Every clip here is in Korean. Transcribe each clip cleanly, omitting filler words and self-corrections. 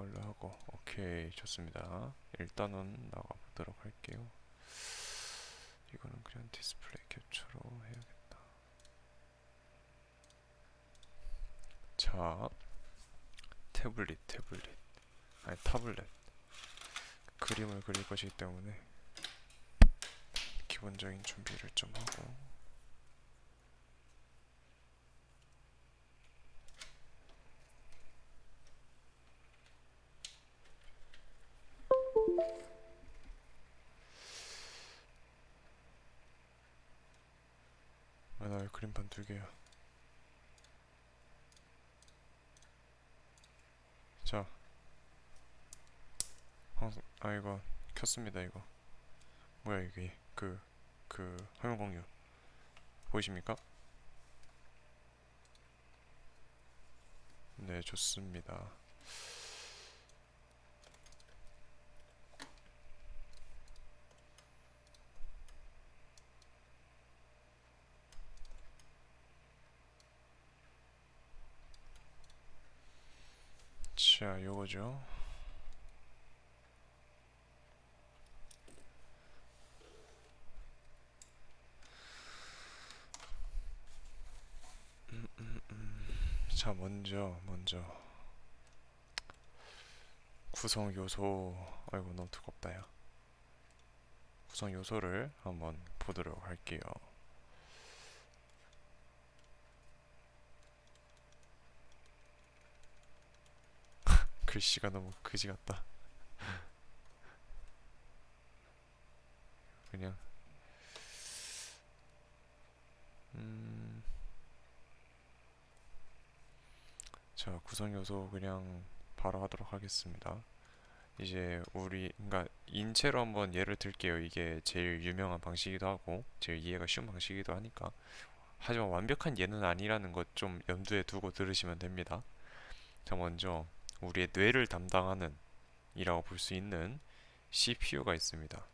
걸로 하고. 오케이, 좋습니다. 일단은 나가보도록 할게요. 이거는 그냥 디스플레이 캡처로 해야겠다. 자, 타블렛. 그림을 그릴 것이기 때문에 기본적인 준비를 좀 하고. 아, 나 그림판 2개야. 자, 이거 켰습니다. 이거 뭐야 이게? 화면 공유 보이십니까? 네, 좋습니다. 자, 요거죠. 자, 먼저 구성 요소. 아이고, 너무 두껍다. 야, 구성 요소를 한번 보도록 할게요. 글씨가 너무 그지 같다. 그냥 자, 구성 요소 그냥 바로 하도록 하겠습니다. 이제 그러니까 인체로 한번 예를 들게요. 이게 제일 유명한 방식이기도 하고 제일 이해가 쉬운 방식이기도 하니까. 하지만 완벽한 예는 아니라는 것 좀 염두에 두고 들으시면 됩니다. 자, 먼저 우리의 뇌를 담당하는 이라고 볼 수 있는 CPU가 있습니다.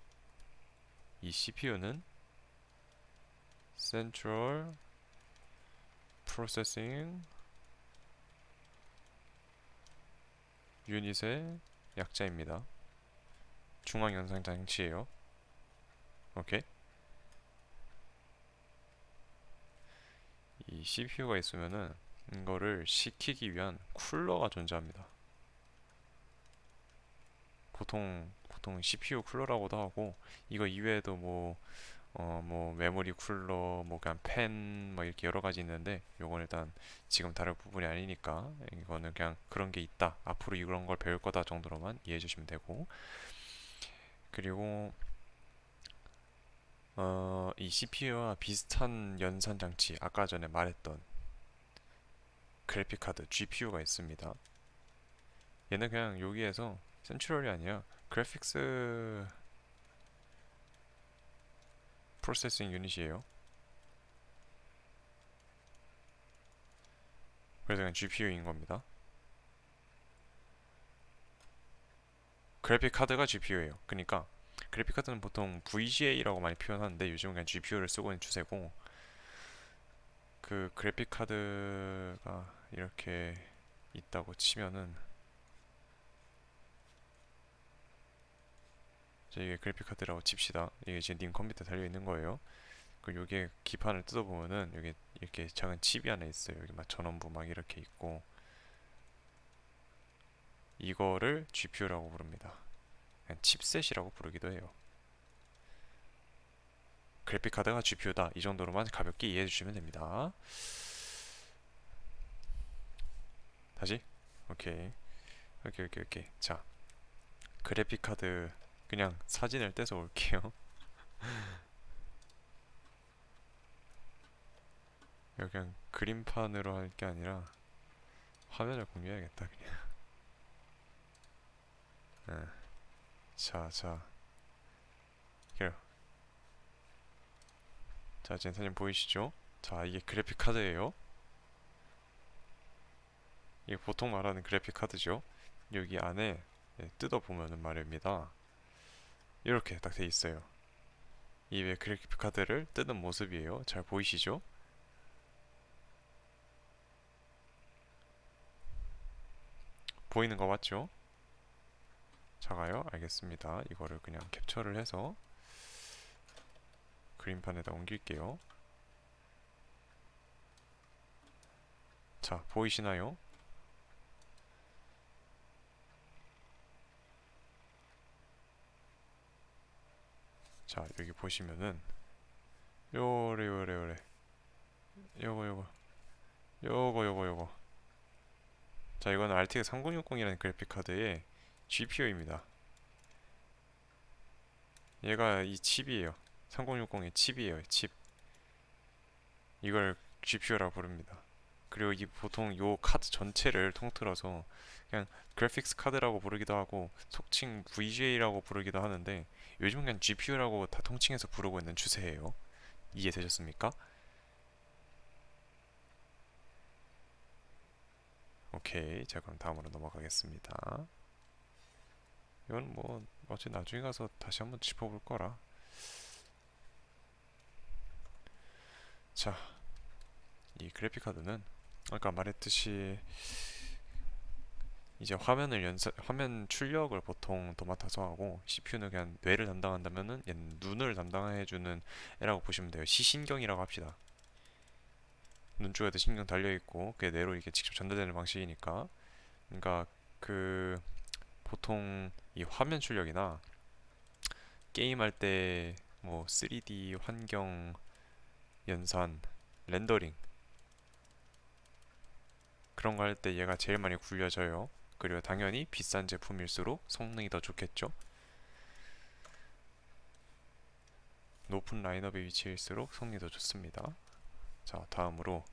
이 CPU는 Central Processing Unit의 약자입니다. 중앙 연산 장치예요. 오케이. 이 CPU가 있으면은 이거를 식히기 위한 쿨러가 존재합니다. 보통 CPU 쿨러라고도 하고, 이거 이외에도 뭐 메모리 쿨러, 뭐 그냥 펜, 뭐 이렇게 여러 가지 있는데, 요건 일단 지금 다룰 부분이 아니니까 이거는 그냥 그런 게 있다, 앞으로 이런 걸 배울 거다 정도로만 이해해 주시면 되고. 그리고 이 CPU와 비슷한 연산 장치, 아까 전에 말했던 그래픽 카드 GPU가 있습니다. 얘는 그냥 여기에서 센츄럴이 아니야, 그래픽스 프로세싱 유닛이에요. 그래서 그냥 GPU인 겁니다. 그래픽 카드가 GPU예요. 그러니까 그래픽 카드는 보통 VGA라고 많이 표현하는데 요즘은 그냥 GPU를 쓰고 있는 추세고, 그 그래픽 카드가 이렇게 있다고 치면은, 이게 그래픽 카드라고 칩시다. 이게 지금 님 컴퓨터에 달려 있는 거예요. 그리고 여기에 기판을 뜯어보면은 여기 이렇게 작은 칩이 하나 있어요. 여기 막 전원부 막 이렇게 있고, 이거를 GPU라고 부릅니다. 그냥 칩셋이라고 부르기도 해요. 그래픽 카드가 GPU다, 이 정도로만 가볍게 이해해 주시면 됩니다. 다시. 오케이. 오케이. 자, 그래픽 카드 그냥 사진을 떼서 올게요. 이거 그냥 그림판으로 할 게 아니라 화면을 공유해야겠다 그냥. 네. 자, 그래. 자, 지금 사진 보이시죠? 자, 이게 그래픽 카드예요. 이게 보통 말하는 그래픽 카드죠. 여기 안에 뜯어보면은 말입니다, 이렇게 딱 돼 있어요. 이 그래픽 카드를 뜯은 모습이에요. 잘 보이시죠? 보이는 거 맞죠? 작아요? 알겠습니다. 이거를 그냥 캡처를 해서 그림판에다 옮길게요. 자, 보이시나요? 자, 여기 보시면은 요래 요거 요거 요거 자, 이거는 RTX 3060이라는 그래픽 카드의 GPU입니다. 얘가 이 칩이에요. 3060의 칩이에요. 칩. 이걸 GPU라고 부릅니다. 그리고 이 보통 요 카드 전체를 통틀어서 그냥 그래픽스 카드라고 부르기도 하고 속칭 VGA라고 부르기도 하는데 요즘 그냥 GPU라고 다 통칭해서 부르고 있는 추세예요. 이해되셨습니까? 오케이. 자, 그럼 다음으로 넘어가겠습니다. 이건 뭐 어차피 나중에 가서 다시 한번 짚어볼 거라. 자, 이 그래픽 카드는 아까 말했듯이 이제 화면 출력을 보통 도맡아서 하고 CPU는 그냥 뇌를 담당한다면은 얘는 눈을 담당해주는 애라고 보시면 돼요. 시신경이라고 합시다. 눈 쪽에도 신경 달려 있고 그게 뇌로 이게 직접 전달되는 방식이니까. 그러니까 그 보통 이 화면 출력이나 게임할 때 뭐 3D 환경 연산, 렌더링 그런 거 할 때 얘가 제일 많이 굴려져요. 그리고 당연히 비싼 제품일수록 성능이 더 좋겠죠. 높은 라인업의 위치일수록 성능이 더 좋습니다. 자, 다음으로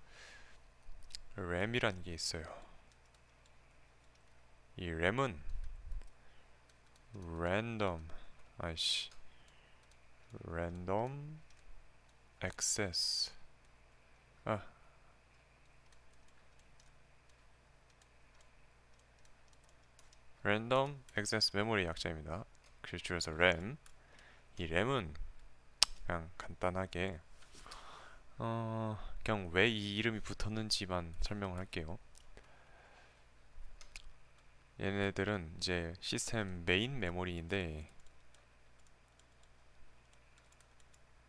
램이라는 게 있어요. 이 램은 랜덤 아이씨 랜덤 액세스 아 랜덤 액세스 메모리 약자입니다. 그래서 줄여서 램. 이 램은 그냥 간단하게 그냥 왜 이 이름이 붙었는지만 설명을 할게요. 얘네들은 이제 시스템 메인 메모리인데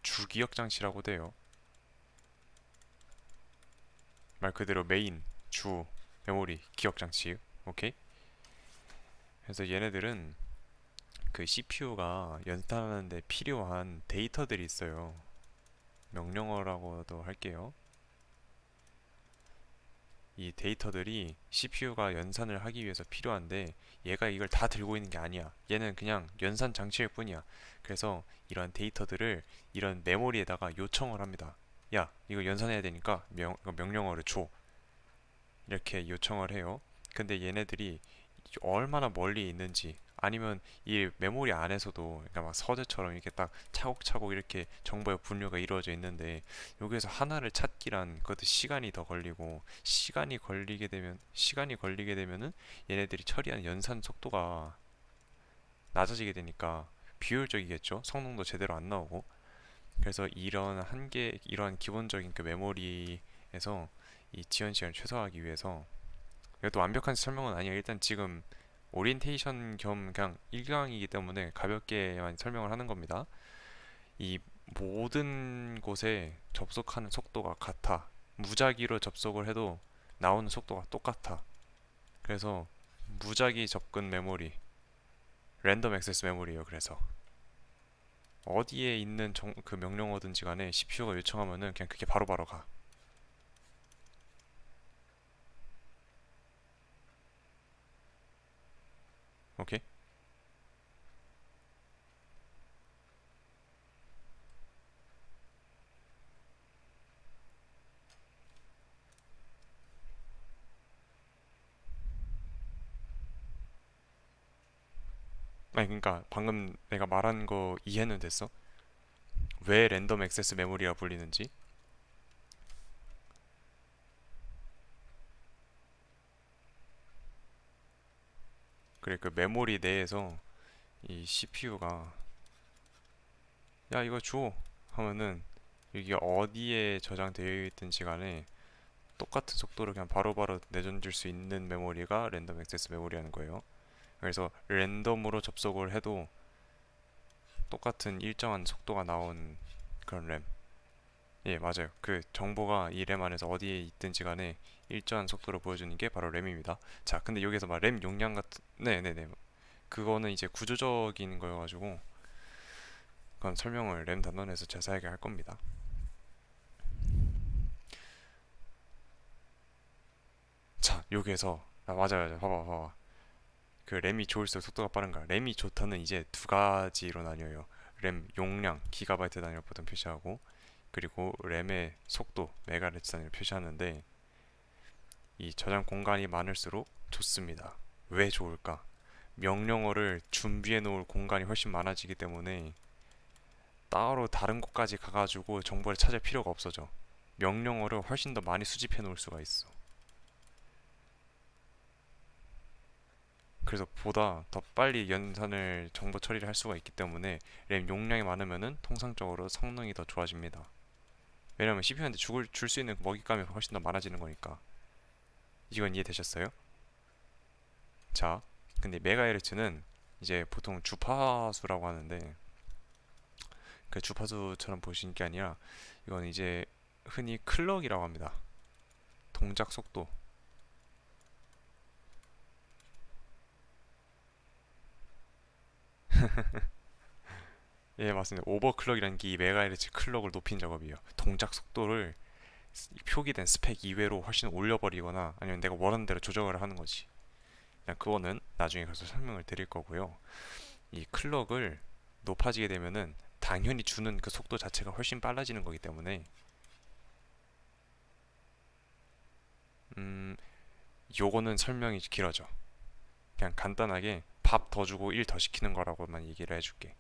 주기억 장치라고 돼요. 말 그대로 메인, 주, 메모리, 기억 장치. 오케이? 그래서 얘네들은 그 CPU가 연산하는데 필요한 데이터들이 있어요. 명령어라고도 할게요. 이 데이터들이 CPU가 연산을 하기 위해서 필요한데 얘가 이걸 다 들고 있는 게 아니야. 얘는 그냥 연산 장치일 뿐이야. 그래서 이런 데이터들을 이런 메모리에다가 요청을 합니다. 야, 이거 연산해야 되니까 이거 명령어를 줘. 이렇게 요청을 해요. 근데 얘네들이 얼마나 멀리 있는지 아니면 이 메모리 안에서도 그러니까 막 서재처럼 이렇게 딱 차곡차곡 이렇게 정보의 분류가 이루어져 있는데 여기에서 하나를 찾기란 그것도 시간이 더 걸리고 시간이 걸리게 되면은 얘네들이 처리하는 연산 속도가 낮아지게 되니까 비효율적이겠죠. 성능도 제대로 안 나오고. 그래서 이러한 기본적인 그 메모리에서 이 지연 시간을 최소화하기 위해서 이것도 완벽한 설명은 아니에요. 일단 지금 오리엔테이션 겸 그냥 1강이기 때문에 가볍게만 설명을 하는 겁니다. 이 모든 곳에 접속하는 속도가 같아. 무작위로 접속을 해도 나오는 속도가 똑같아. 그래서 무작위 접근 메모리, 랜덤 액세스 메모리예요. 그래서 어디에 있는 그 명령어든지 간에 CPU가 요청하면은 그냥 그게 바로바로 가. 오케이? 아니 그러니까 방금 내가 말한 거 이해는 됐어? 왜 랜덤 액세스 메모리라 불리는지? 그래 그 메모리 내에서 이 CPU가 야 이거 줘 하면은 이게 어디에 저장되어 있든지 간에 똑같은 속도로 그냥 바로바로 내던질 수 있는 메모리가 랜덤 액세스 메모리라는 거예요. 그래서 랜덤으로 접속을 해도 똑같은 일정한 속도가 나온 그런 램. 예, 맞아요. 그 정보가 이 램 안에서 어디에 있든지 간에 일정한 속도로 보여주는 게 바로 램입니다. 자, 근데 여기서 막 램 용량 같은, 네네네. 그거는 이제 구조적인 거여가지고, 그건 설명을 램 단원에서 자세하게 할 겁니다. 자, 여기에서, 아, 맞아요. 봐봐. 그 램이 좋을수록 속도가 빠른가. 램이 좋다는 이제 두 가지로 나뉘어요. 램 용량, 기가바이트 단위로 보통 표시하고, 그리고 램의 속도, 메가헤르츠 단위로 표시하는데, 이 저장 공간이 많을수록 좋습니다. 왜 좋을까? 명령어를 준비해 놓을 공간이 훨씬 많아지기 때문에 따로 다른 곳까지 가가지고 정보를 찾을 필요가 없어져. 명령어를 훨씬 더 많이 수집해 놓을 수가 있어. 그래서 보다 더 빨리 연산을 정보 처리를 할 수가 있기 때문에 램 용량이 많으면은 통상적으로 성능이 더 좋아집니다. 왜냐면 CPU한테 줄 수 있는 먹잇감이 훨씬 더 많아지는 거니까. 이건 이해되셨어요? 자, 근데 메가헤르츠는 이제 보통 주파수라고 하는데 그 주파수처럼 보시는 게 아니라 이건 이제 흔히 클럭이라고 합니다. 동작 속도. 예, 맞습니다. 오버클럭이라는 게 이 메가헤르츠 클럭을 높인 작업이에요. 동작 속도를 표기된 스펙 이외로 훨씬 올려버리거나 아니면 내가 원하는 대로 조정을 하는 거지. 그냥 그거는 나중에 가서 설명을 드릴 거고요. 이 클럭을 높아지게 되면은 당연히 주는 그 속도 자체가 훨씬 빨라지는 거기 때문에 음, 요거는 설명이 길어져. 그냥 간단하게 밥 더 주고 일 더 시키는 거라고만 얘기를 해줄게.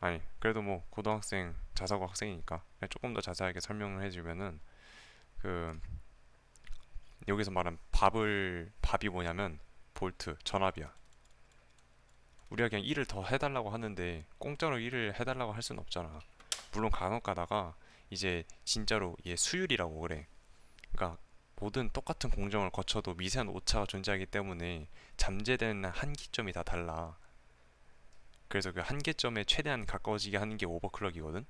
아니, 그래도 뭐 고등학생, 자사고 학생이니까 조금 더 자세하게 설명을 해주면은 그 여기서 말한 밥이 뭐냐면 볼트, 전압이야. 우리가 그냥 일을 더 해달라고 하는데 공짜로 일을 해달라고 할 수는 없잖아. 물론 간혹 가다가 이제 진짜로 얘 수율이라고 그래. 그러니까 모든 똑같은 공정을 거쳐도 미세한 오차가 존재하기 때문에 잠재되는 한계점이 다 달라. 그래서 그 한계점에 최대한 가까워지게 하는 게 오버클럭이거든.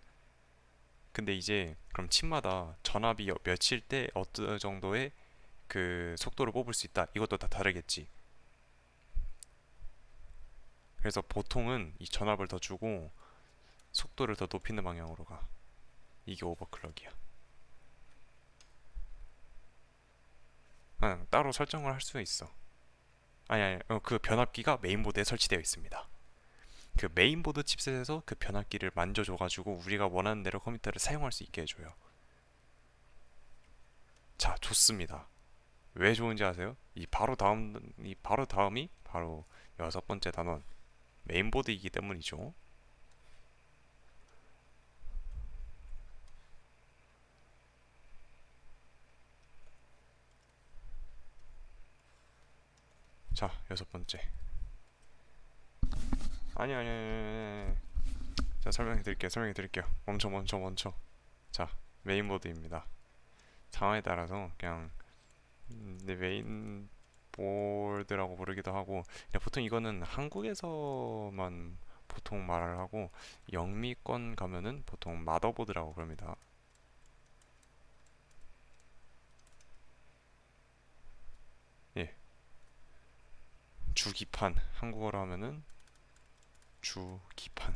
근데 이제 그럼 칩마다 전압이 몇일 때 어느 정도의 그 속도를 뽑을 수 있다. 이것도 다 다르겠지. 그래서 보통은 이 전압을 더 주고 속도를 더 높이는 방향으로 가. 이게 오버클럭이야. 그냥 따로 설정을 할 수 있어. 아니, 그 변압기가 메인보드에 설치되어 있습니다. 그 메인보드 칩셋에서 그 변압기를 만져줘가지고 우리가 원하는 대로 컴퓨터를 사용할 수 있게 해줘요. 자, 좋습니다. 왜 좋은지 아세요? 이 바로 다음이 바로 여섯 번째 단원 메인보드이기 때문이죠. 자, 여섯 번째. 아니. 자, 설명해 드릴게요. 멈춰. 자, 메인보드입니다. 상황에 따라서 그냥 내 메인보드라고 부르기도 하고 그냥 보통 이거는 한국에서만 보통 말을 하고 영미권 가면은 보통 마더보드라고 그럽니다. 예, 주기판 한국어로 하면은 주기판.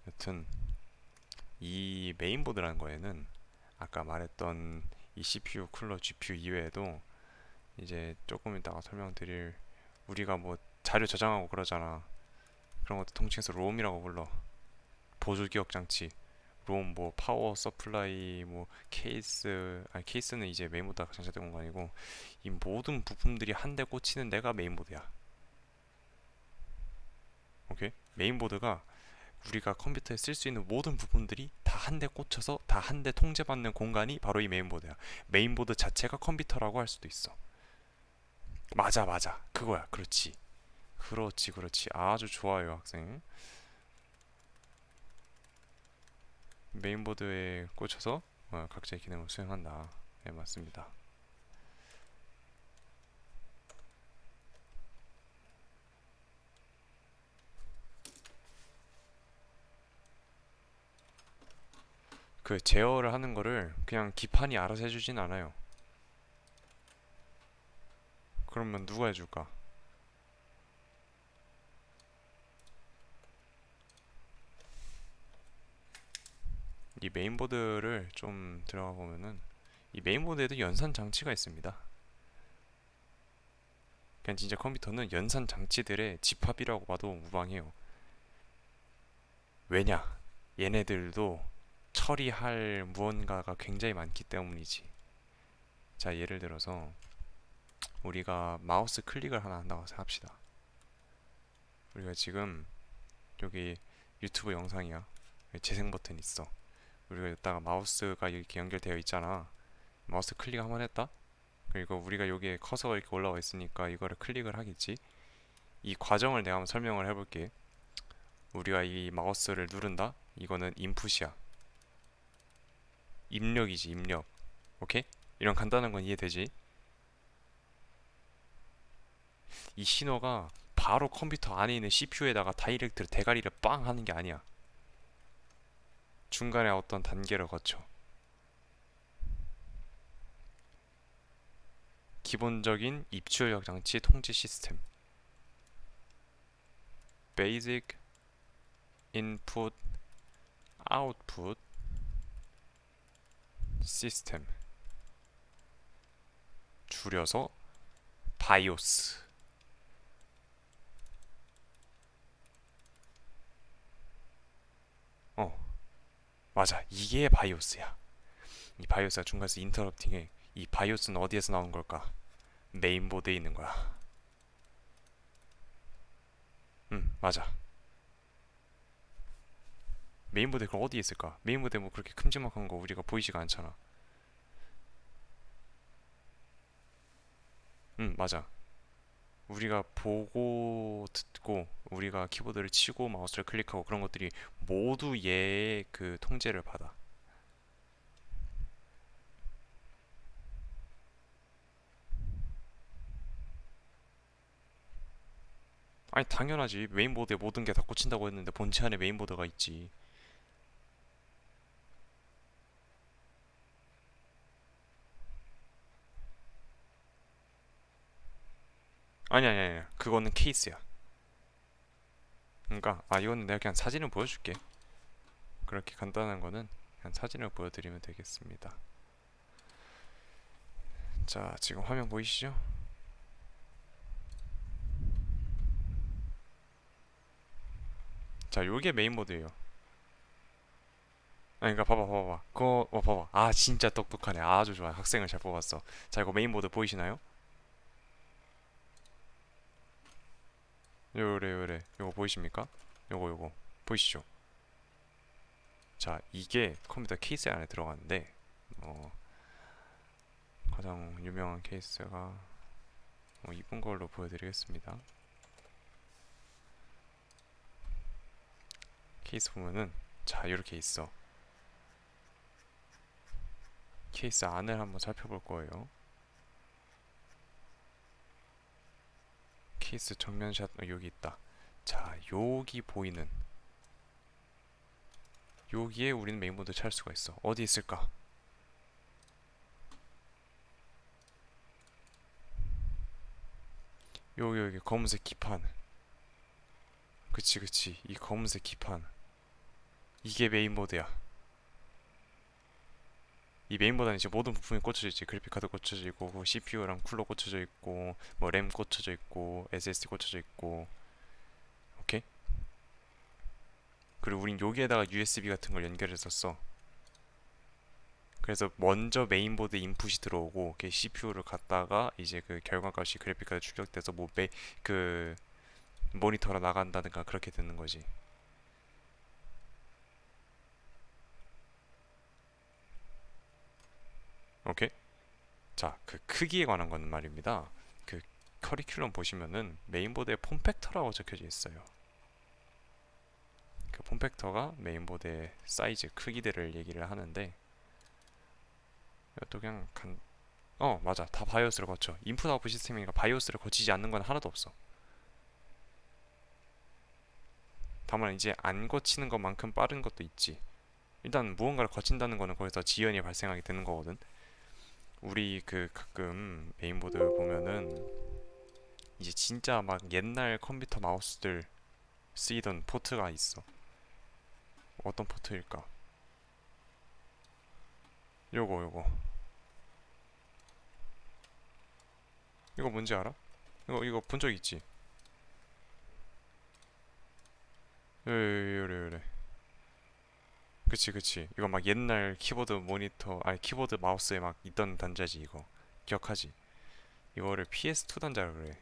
여튼 이 메인보드라는 거에는 아까 말했던 이 CPU, 쿨러, GPU 이외에도 이제 조금 이따가 설명드릴 우리가 뭐 자료 저장하고 그러잖아. 그런 것도 통칭해서 롬이라고 불러. 보조 기억 장치. 롬 뭐 파워 서플라이 뭐 케이스 아니 케이스는 이제 메인보드가 장착된 공간이고 이 모든 부품들이 한데 꽂히는 데가 메인보드야. 오케이? 메인보드가 우리가 컴퓨터에 쓸 수 있는 모든 부품들이 다 한데 꽂혀서 다 한데 통제받는 공간이 바로 이 메인보드야. 메인보드 자체가 컴퓨터라고 할 수도 있어. 맞아. 그거야. 그렇지. 아주 좋아요, 학생. 메인보드에 꽂혀서 각자의 기능을 수행한다. 네, 맞습니다. 그 제어를 하는 거를 그냥 기판이 알아서 해주진 않아요. 그러면 누가 해줄까? 이 메인보드를 좀 들어가 보면은 이 메인보드에도 연산 장치가 있습니다. 그냥 진짜 컴퓨터는 연산 장치들의 집합이라고 봐도 무방해요. 왜냐? 얘네들도 처리할 무언가가 굉장히 많기 때문이지. 자, 예를 들어서 우리가 마우스 클릭을 하나 한다고 합시다. 우리가 지금 여기 유튜브 영상이야. 재생 버튼 있어. 우리가 여기다가 마우스가 이렇게 연결되어 있잖아. 마우스 클릭 한번 했다? 그리고 우리가 여기에 커서가 이렇게 올라와 있으니까 이거를 클릭을 하겠지. 이 과정을 내가 한번 설명을 해볼게. 우리가 이 마우스를 누른다? 이거는 인풋이야. 입력이지, 입력. 오케이? 이런 간단한 건 이해되지? 이 신호가 바로 컴퓨터 안에 있는 CPU에다가 다이렉트로 대가리를 빵 하는 게 아니야. 중간에 어떤 단계를 거쳐. 기본적인 입출력 장치 통제 시스템. Basic Input Output System. 줄여서 BIOS. 맞아. 이게 바이오스야. 이 바이오스가 중간에서 인터럽팅해. 이 바이오스는 어디에서 나온 걸까? 메인보드에 있는 거야. 맞아. 메인보드에 그럼 어디에 있을까? 메인보드에 뭐 그렇게 큼지막한 거 우리가 보이지가 않잖아. 맞아. 우리가 보고 듣고 우리가 키보드를 치고 마우스를 클릭하고 그런 것들이 모두 얘의 그 통제를 받아. 아니 당연하지. 메인보드에 모든 게 다 꽂힌다고 했는데 본체 안에 메인보드가 있지. 아니. 그거는 케이스야. 그러니까 이거는 내가 그냥 사진을 보여줄게. 그렇게 간단한 거는 그냥 사진을 보여드리면 되겠습니다. 자, 지금 화면 보이시죠? 자, 요게 메인보드예요. 그러니까 봐봐. 그거 봐봐. 진짜 똑똑하네. 아주 좋아. 학생을 잘 뽑았어. 자, 이거 메인보드 보이시나요? 요래. 요거 보이십니까? 요거 보이시죠? 자, 이게 컴퓨터 케이스 안에 들어가는데 가장 유명한 케이스가 이쁜 걸로 보여드리겠습니다. 케이스 보면은 자, 이렇게 있어. 케이스 안을 한번 살펴볼 거예요. 케이스 정면샷 여기 있다. 자, 여기 보이는 여기에 우리는 메인보드 찾을 수가 있어. 어디 있을까? 여기 검은색 기판. 그치. 이 검은색 기판. 이게 메인보드야. 이 메인보드는 이제 모든 부품이 꽂혀져 있지. 그래픽카드 꽂혀져 있고, CPU랑 쿨러 꽂혀져 있고, 뭐 램 꽂혀져 있고, SSD 꽂혀져 있고, 오케이? 그리고 우린 여기에다가 USB 같은 걸 연결했었어. 그래서 먼저 메인보드 인풋이 들어오고, CPU를 갖다가 이제 그 결과값이 그래픽카드 출력돼서 그 모니터로 나간다든가 그렇게 되는 거지. 오케이? 자, 그 크기에 관한 건 말입니다. 그 커리큘럼 보시면은 메인보드에 폼팩터라고 적혀져 있어요. 그 폼팩터가 메인보드의 사이즈, 크기들을 얘기를 하는데 이것도 그냥 맞아. 다 바이오스를 거쳐. 인풋 아웃풋 시스템이니까 바이오스를 거치지 않는 건 하나도 없어. 다만 이제 안 거치는 것만큼 빠른 것도 있지. 일단 무언가를 거친다는 거는 거기서 지연이 발생하게 되는 거거든. 우리 그 가끔 메인보드 보면은 이제 진짜 막 옛날 컴퓨터 마우스들 쓰이던 포트가 있어. 어떤 포트일까? 요거 이거 뭔지 알아? 이거 본 적 있지? 요래. 그치. 이거 막 옛날 키보드 모니터, 아니 키보드 마우스에 막 있던 단자지 이거. 기억하지? 이거를 PS2 단자라 그래.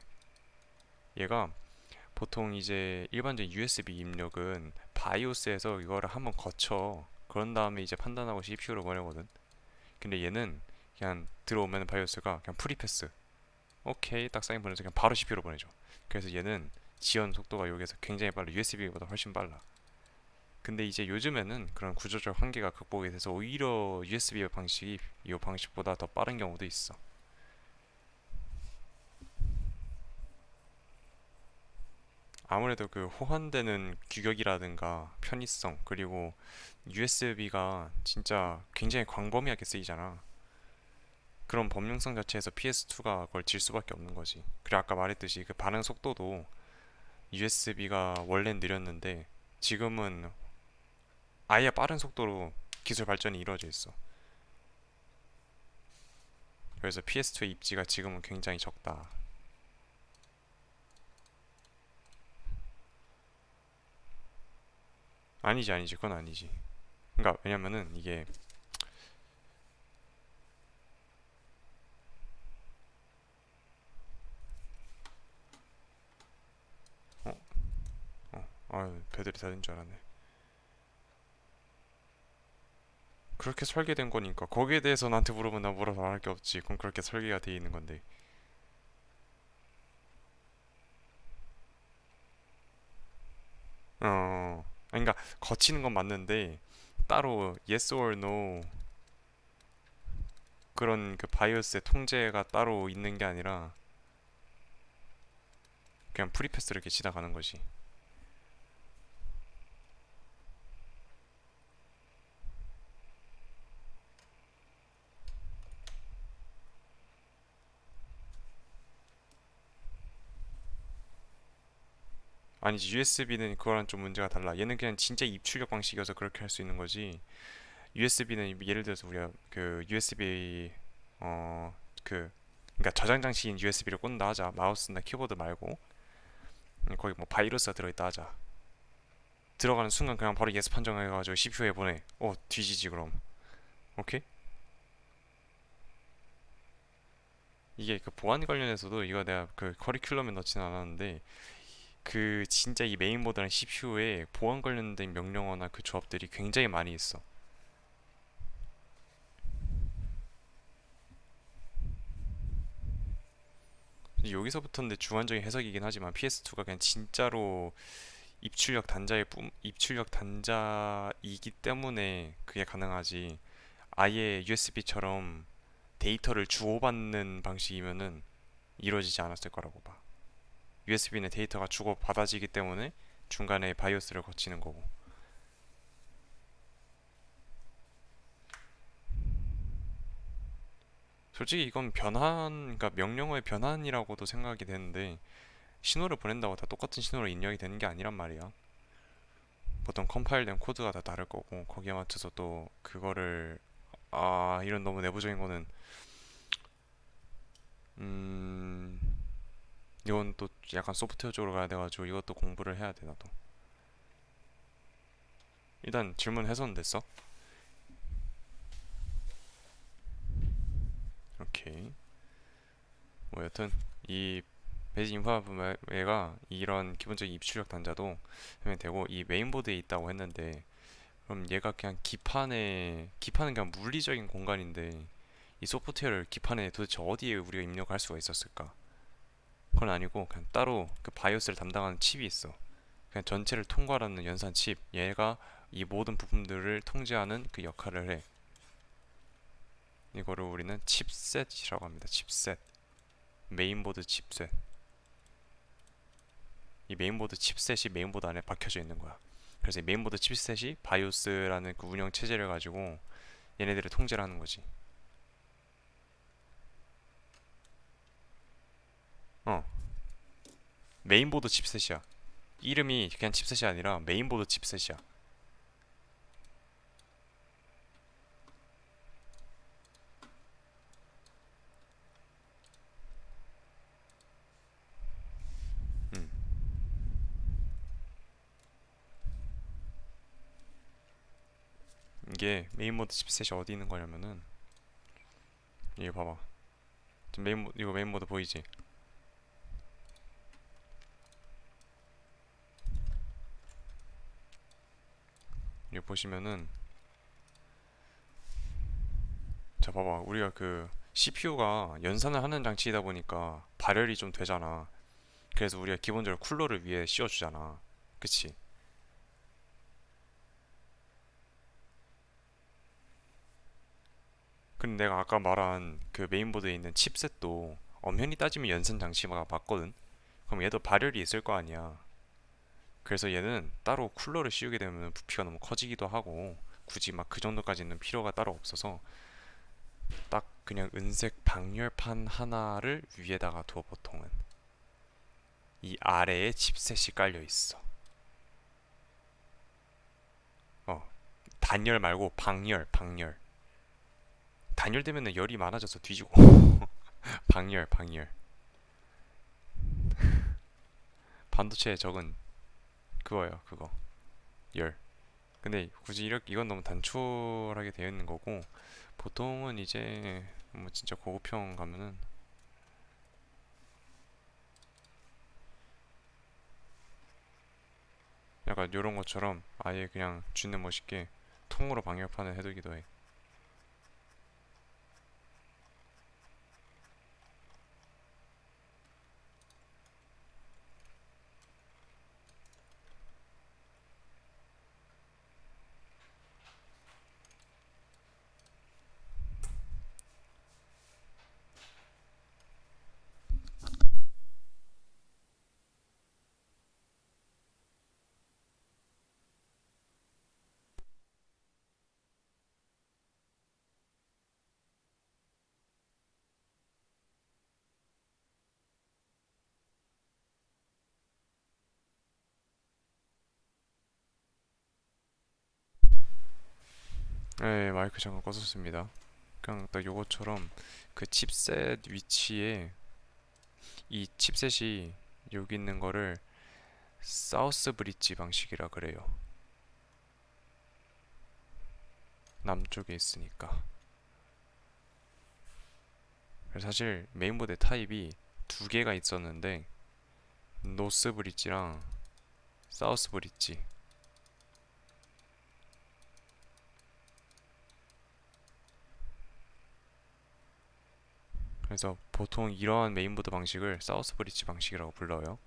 얘가 보통 이제 일반적인 USB 입력은 바이오스에서 이거를 한번 거쳐. 그런 다음에 이제 판단하고 CPU로 보내거든. 근데 얘는 그냥 들어오면 바이오스가 그냥 프리패스. 오케이 딱 사인 보내서 그냥 바로 CPU로 보내줘. 그래서 얘는 지연 속도가 여기서 굉장히 빨라. USB보다 훨씬 빨라. 근데 이제 요즘에는 그런 구조적 한계가 극복이 돼서 오히려 USB 방식이 이 방식보다 더 빠른 경우도 있어. 아무래도 그 호환되는 규격이라든가 편의성 그리고 USB가 진짜 굉장히 광범위하게 쓰이잖아. 그런 범용성 자체에서 PS2가 그걸 질 수밖에 없는 거지. 그리고 아까 말했듯이 그 반응 속도도 USB가 원래는 느렸는데 지금은 아예 빠른 속도로 기술 발전이 이루어져 있어. 그래서 PS2의 입지가 지금은 굉장히 적다. 아니지, 그건 아니지. 그러니까 왜냐면은 이게 어, 배들이 다 된 줄 알았네. 그렇게 설계된 거니까 거기에 대해서 나한테 물어보면 나 뭐라 말할 게 없지. 그럼 그렇게 설계가 돼 있는 건데. 그러니까 거치는 건 맞는데 따로 yes or no 그런 그 바이오스의 통제가 따로 있는 게 아니라 그냥 프리패스를 이렇게 지나가는 거지. 아니지 USB는 그거랑 좀 문제가 달라. 얘는 그냥 진짜 입출력 방식이어서 그렇게 할 수 있는 거지. USB는 예를 들어서 우리가 그 USB 그 그러니까 저장 장치인 USB를 꽂는다 하자. 마우스나 키보드 말고 거기 뭐 바이러스가 들어있다 하자. 들어가는 순간 그냥 바로 예스 판정해가지고 CPU에 보내. 뒤지지 그럼. 오케이? 이게 그 보안 관련해서도 이거 내가 그 커리큘럼에 넣지는 않았는데 그 진짜 이 메인보드랑 CPU에 보안 관련된 명령어나 그 조합들이 굉장히 많이 있어. 여기서부터인데 주관적인 해석이긴 하지만 PS2가 그냥 진짜로 입출력 단자이기 때문에 그게 가능하지. 아예 USB처럼 데이터를 주고받는 방식이면은 이루어지지 않았을 거라고 봐. USB는 데이터가 주고받아지기 때문에 중간에 바이오스를 거치는 거고. 솔직히 이건 그러니까 명령어의 변환이라고도 생각이 되는데 신호를 보낸다고 다 똑같은 신호로 입력이 되는 게 아니란 말이야. 보통 컴파일된 코드가 다 다를 거고 거기에 맞춰서 또 그거를 이런 너무 내부적인 거는 음 이건 또 약간 소프트웨어 쪽으로 가야 돼가지고 이것도 공부를 해야 돼 나도. 일단 질문 해소는 됐어? 오케이. 뭐 여튼 이 베이지 인파가 이런 기본적인 입출력 단자도 하면 되고 이 메인보드에 있다고 했는데 그럼 얘가 그냥 기판은 그냥 물리적인 공간인데 이 소프트웨어를 기판에 도대체 어디에 우리가 입력할 수가 있었을까? 그건 아니고 그냥 따로 그 바이오스를 담당하는 칩이 있어. 그냥 전체를 통과하는 연산 칩. 얘가 이 모든 부품들을 통제하는 그 역할을 해. 이거를 우리는 칩셋이라고 합니다. 칩셋. 메인보드 칩셋. 이 메인보드 칩셋이 메인보드 안에 박혀져 있는 거야. 그래서 이 메인보드 칩셋이 바이오스라는 그 운영 체제를 가지고 얘네들을 통제를 하는 거지. 어, 메인보드 칩셋이야. 이름이 그냥 칩셋이 아니라 메인보드 칩셋이야. 음. 이게 메인보드 칩셋이 어디 있는 거냐면은 이거 봐봐. 지금 이거 메인보드 보이지? 이거 보시면은 자 봐봐. 우리가 그 CPU가 연산을 하는 장치이다 보니까 발열이 좀 되잖아. 그래서 우리가 기본적으로 쿨러를 위에 씌워주잖아. 그치? 근데 내가 아까 말한 그 메인보드에 있는 칩셋도 엄연히 따지면 연산 장치가 맞거든? 그럼 얘도 발열이 있을 거 아니야. 그래서 얘는 따로 쿨러를 씌우게 되면 부피가 너무 커지기도 하고 굳이 막 그 정도까지는 필요가 따로 없어서 딱 그냥 은색 방열판 하나를 위에다가 둬 보통은. 이 아래에 칩셋이 깔려 있어. 어, 단열 말고 방열. 단열되면은 열이 많아져서 뒤지고. 방열. 반도체의 적은 그거예요, 그거. 열. 근데 굳이 이렇게 이건 너무 단촐하게 되어 있는 거고 보통은 이제 뭐 진짜 고급형 가면은 약간 요런 것처럼 아예 그냥 쥐는 멋있게 통으로 방열판을 해두기도 해. 네, 마이크 잠깐 꺼졌습니다. 그냥 딱 요것처럼 그 칩셋 위치에 이 칩셋이 여기 있는 거를 사우스 브릿지 방식이라 그래요. 남쪽에 있으니까. 그래서 사실 메인보드 타입이 두 개가 있었는데 노스 브릿지랑 사우스 브릿지. 그래서 보통 이러한 메인보드 방식을 사우스 브릿지 방식이라고 불러요.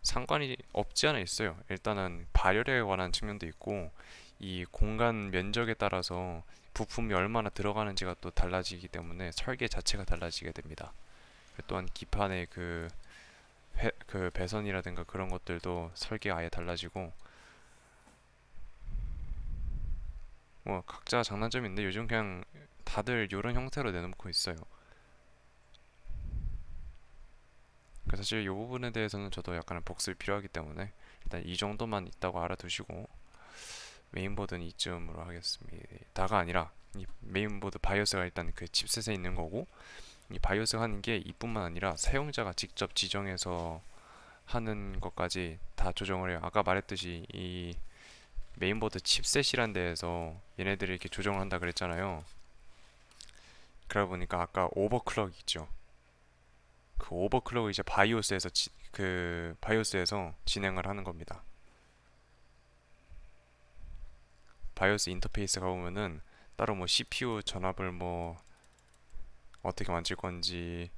상관이 없지 않아 있어요. 일단은 발열에 관한 측면도 있고 이 공간 면적에 따라서 부품이 얼마나 들어가는지가 또 달라지기 때문에 설계 자체가 달라지게 됩니다. 또한 기판의 그 배선이라든가 그런 것들도 설계가 아예 달라지고 뭐 각자 장단점이 있는데 요즘 그냥 다들 이런 형태로 내놓고 있어요. 그래서 사실 이 부분에 대해서는 저도 약간의 복습이 필요하기 때문에 일단 이 정도만 있다고 알아두시고 메인보드는 이쯤으로 하겠습니다. 다가 아니라 이 메인보드 바이오스가 일단 그 칩셋에 있는 거고 이 바이오스 하는 게 이뿐만 아니라 사용자가 직접 지정해서 하는 것까지 다 조정을 해요. 아까 말했듯이 이 메인보드 칩셋이란 데에서 얘네들이 이렇게 조정을 한다 그랬잖아요. 그러다 보니까 아까 오버클럭 있죠. 그 오버클럭을 이제 그 바이오스에서 진행을 하는 겁니다. 바이오스 인터페이스 가보면은 따로 뭐 CPU 전압을 뭐 어떻게 만질 건지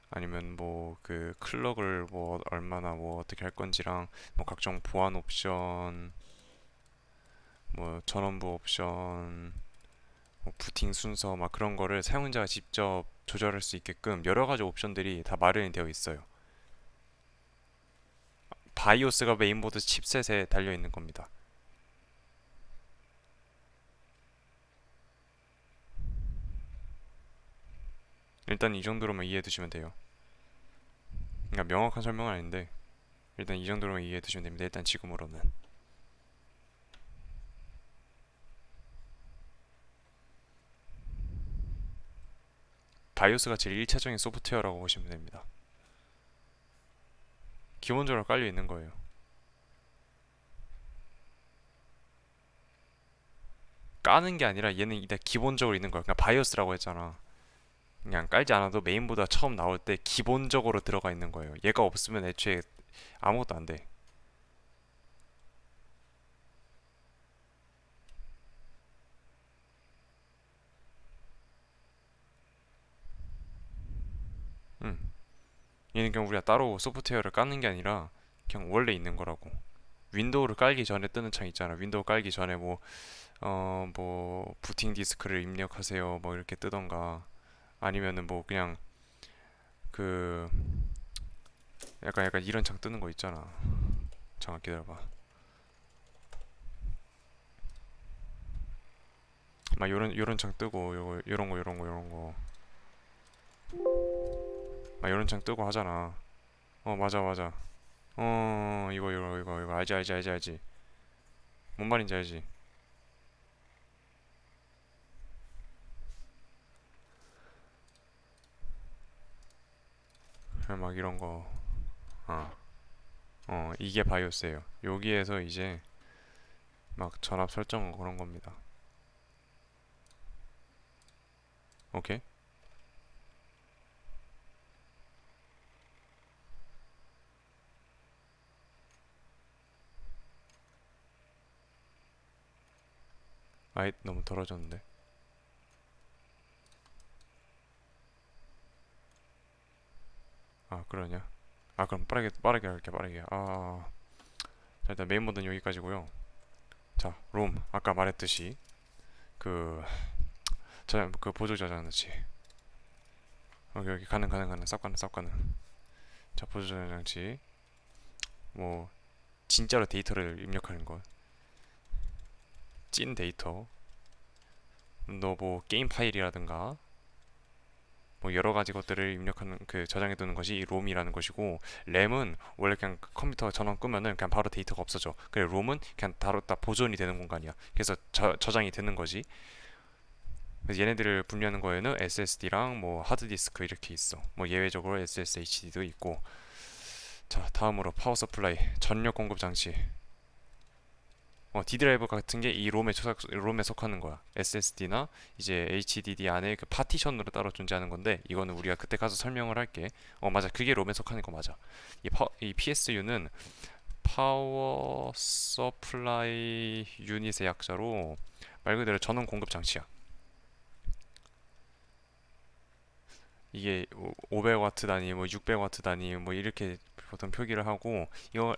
아니면 뭐 그 클럭을 뭐 얼마나 뭐 어떻게 할 건지랑 뭐 각종 보안 옵션 뭐 전원부 옵션 뭐 부팅 순서 막 그런 거를 사용자가 직접 조절할 수 있게끔 여러 가지 옵션들이 다 마련이 되어 있어요. 바이오스가 메인보드 칩셋에 달려 있는 겁니다. 일단 이 정도로만 이해해 두시면 돼요. 그러니까 명확한 설명은 아닌데 일단 이 정도로만 이해해 두시면 됩니다. 일단 지금으로는. 바이오스가 제일 1차적인 소프트웨어라고 보시면 됩니다. 기본적으로 깔려 있는 거예요. 까는 게 아니라 얘는 일단 기본적으로 있는 거야. 그러니까 바이오스라고 했잖아. 그냥 깔지 않아도 메인보드가 처음 나올 때 기본적으로 들어가 있는 거예요. 얘가 없으면 애초에 아무것도 안 돼. 응. 얘는 그냥 우리가 따로 소프트웨어를 까는 게 아니라 그냥 원래 있는 거라고. 윈도우를 깔기 전에 뜨는 창 있잖아. 윈도우 깔기 전에 뭐 부팅 디스크를 입력하세요. 뭐 이렇게 뜨던가 아니면은 뭐 그냥 그 약간 이런 창 뜨는 거 있잖아. 잠깐 기다려봐. 막 요런 창 뜨고 요런 거 막 요런 창 뜨고 하잖아. 맞아. 이거 알지. 뭔 말인지 알지. 막 이런 거. 어, 이게 바이오스예요. 여기에서 이제 막 전압 설정 그런 겁니다. 오케이? 아이, 너무 떨어졌는데. 아, 그러냐? 아, 그럼 빠르게 할게, 빠르게. 자, 일단 메인보드는 여기까지고요. 자, 롬. 아까 말했듯이 그 보조 저장장치. 여기 가는. 쌉 가는. 자, 보조 저장장치. 뭐, 진짜로 데이터를 입력하는 거. 찐 데이터. 너 뭐, 게임 파일이라든가, 뭐 여러 가지 것들을 입력하는 저장해 두는 것이 이 롬이라는 것이고 램은 원래 그냥 컴퓨터 전원 끄면은 그냥 바로 데이터가 없어져. 그래 롬은 그냥 바로 딱 보존이 되는 공간이야. 그래서 저장이 되는 거지. 그래서 얘네들을 분류하는 거에는 SSD랑 뭐 하드디스크 이렇게 있어. 뭐 예외적으로 SSHD도 있고. 자 다음으로 파워 서플라이 전력 공급 장치. D드라이브 같은 게 이 롬에 속하는 거야. SSD나 이제 HDD 안에 그 파티션으로 따로 존재하는 건데 이거는 우리가 그때 가서 설명을 할게. 맞아. 그게 롬에 속하는 거 맞아. 이 PSU는 파워 서플라이 유닛의 약자로 말 그대로 전원 공급 장치야. 이게 500와트 단위, 뭐 600와트 단위, 뭐 이렇게 보통 표기를 하고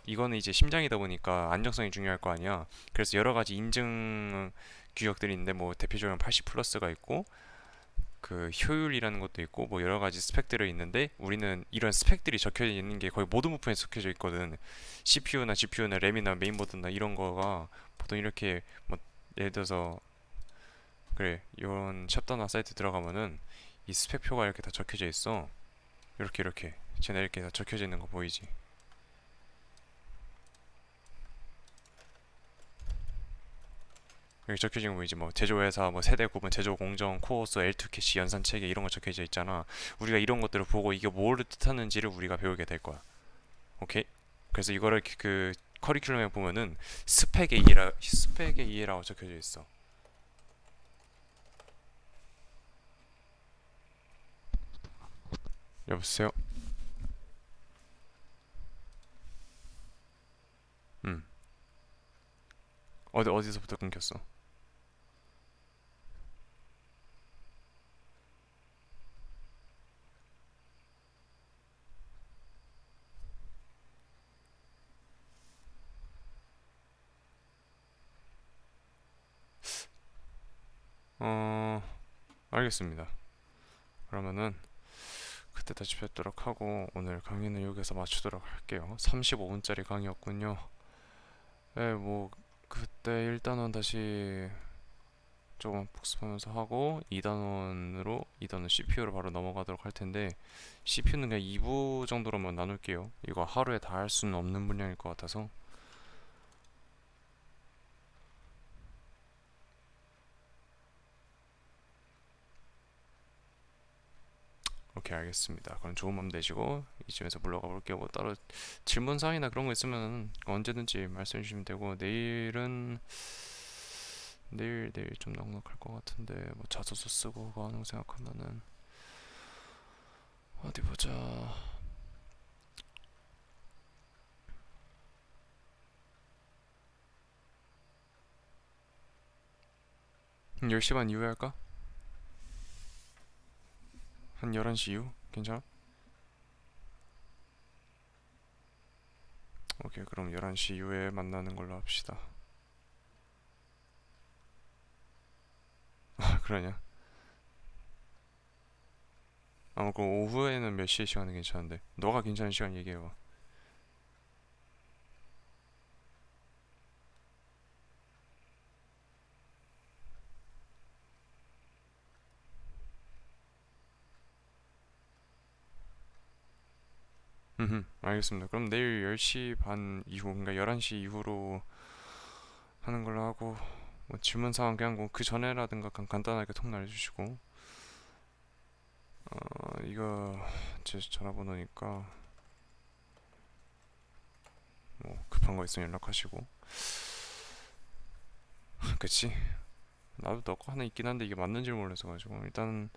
이거는 이제 심장이다 보니까 안정성이 중요할 거 아니야. 그래서 여러 가지 인증 규격들이 있는데 뭐 대표적으로 80 플러스가 있고 그 효율이라는 것도 있고 뭐 여러 가지 스펙들이 있는데 우리는 이런 스펙들이 적혀 있는 게 거의 모든 부품에 적혀져 있거든. CPU나 GPU나 램이나 메인보드나 이런 거가 보통 이렇게 뭐 예를 들어서 그래 이런 챕터나 사이트 들어가면은 이 스펙표가 이렇게 다 적혀져 있어. 이렇게 쟤네 이렇게 다 적혀져 있는 거 보이지? 여기 적혀진 거 보이지? 뭐 제조회사, 뭐 세대 구분, 제조 공정, 코어스, L2 캐시, 연산 체계 이런 거 적혀져 있잖아. 우리가 이런 것들을 보고 이게 뭘 뜻하는지를 우리가 배우게 될 거야. 오케이? 그래서 이거를 그 커리큘럼에 보면은 스펙의 이해라고 적혀져 있어. 여보세요? 음. 어디서부터 끊겼어? 알겠습니다. 그러면은 그때 다시 뵙도록 하고 오늘 강의는 여기서 마치도록 할게요. 35분짜리 강의였군요. 네, 뭐 그때 1단원 다시 조금 복습하면서 하고 2단원 CPU로 바로 넘어가도록 할 텐데 CPU는 그냥 2부 정도로만 나눌게요. 이거 하루에 다 할 수는 없는 분량일 것 같아서. 오케이, 알겠습니다. 그럼 좋은 밤 되시고 이쯤에서 물러가 볼게요. 뭐 따로 질문사항이나 그런 거 있으면 언제든지 말씀해 주시면 되고, 내일 좀 넉넉할 것 같은데 뭐 자소서 쓰고 그거 하는 거 생각하면은 어디 보자. 10시 반 이후에 할까? 한 11시 이후? 괜찮아? 오케이, 그럼 11시 이후에 만나는 걸로 합시다. 아, 그러냐? 그 오후에는 몇 시에 시간이 괜찮은데 너가 괜찮은 시간 얘기해봐. 알겠습니다. 그럼 내일 10시 반 이후, 그러니까 11시 이후로 하는 걸로 하고, 뭐 질문 사항 그냥 뭐 그 전에라든가 간단하게 통 날려주시고, 이거 제 전화번호니까 뭐 급한 거 있으면 연락하시고. 그치? 나도 너 거 하나 있긴 한데 이게 맞는지 몰라서 가지고 일단.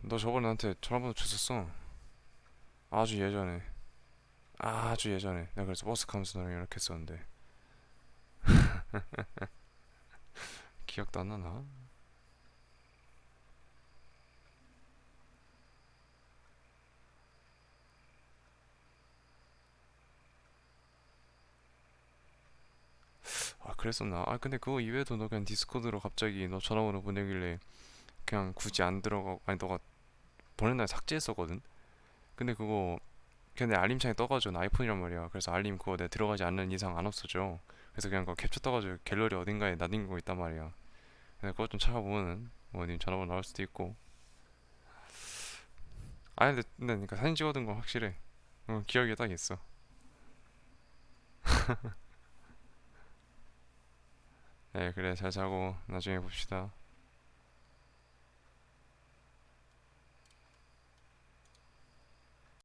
너 저번에 나한테 전화번호 줬었어. 아주 예전에. 아주 예전에 내가 그래서 버스 가면서 너랑 연락했었는데 기억도 안 나나? 아, 그랬었나? 아, 근데 그거 이외에도 너 그냥 디스코드로 갑자기 너 전화번호 보내길래 그냥 굳이 안 들어가고, 아니 너가 보낸 날 삭제했었거든. 근데 그거 근데 알림창에 떠가지고 나 아이폰이란 말이야. 그래서 알림 그거 내가 들어가지 않는 이상 안 없어져. 그래서 그냥 그거 capture 떠가지고 갤러리 어딘가에 나딘 거 있단 말이야. 근데 그거 좀 찾아보면은 뭐 님 전화번호 나올 수도 있고. 아, 근데 그러니까 사진 찍어둔 거 확실해. 기억이 딱 있어. 네, 그래, 잘 자고 나중에 봅시다.